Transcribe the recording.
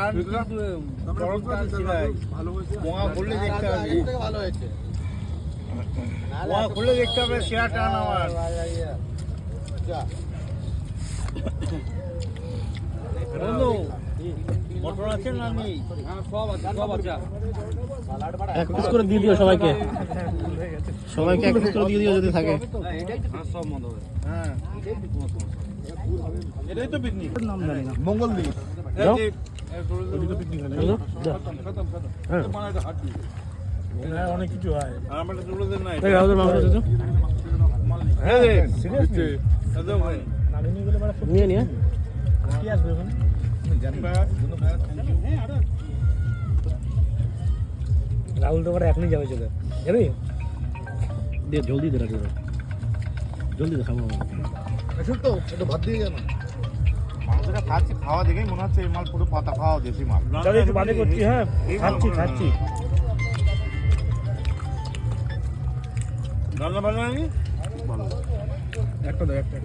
টান কিন্তু গরম টান ছিলাই মোয়া খুললে দেখতে হবে মোয়া খুললে দেখতে হবে সেরা টান আমার বন্ধু মটর আছে না নেই এক পিস করে দিয়ে দিও সবাইকে সবাইকে এক পিস করে দিয়ে দিও যদি থাকে সব মন্দ হবে হ্যাঁ এটাই তো পিকনিক নাম জানি না মঙ্গল দ্বীপ যাও পিকনিক অনেক কিছু হয় আমার তুলে দেন না এই আমাদের মাংস দিছো হ্যাঁ রে সিরিয়াসলি একদম নিয়ে নিয়ে কি আসবে এখন রাহুল তো এখনই যাবে চলে যাবি দে জলদি দে রাখো জলদি দে খাবো তো একটু ভাত দিয়ে জানো মাংসটা খাচ্ছি খাওয়া দেখেই মনে হচ্ছে এই মাল পুরো পাতা খাওয়া দেশি মাল চলো একটু বাদে করছি হ্যাঁ খাচ্ছি রান্না বান্না নাকি একটা দাও একটা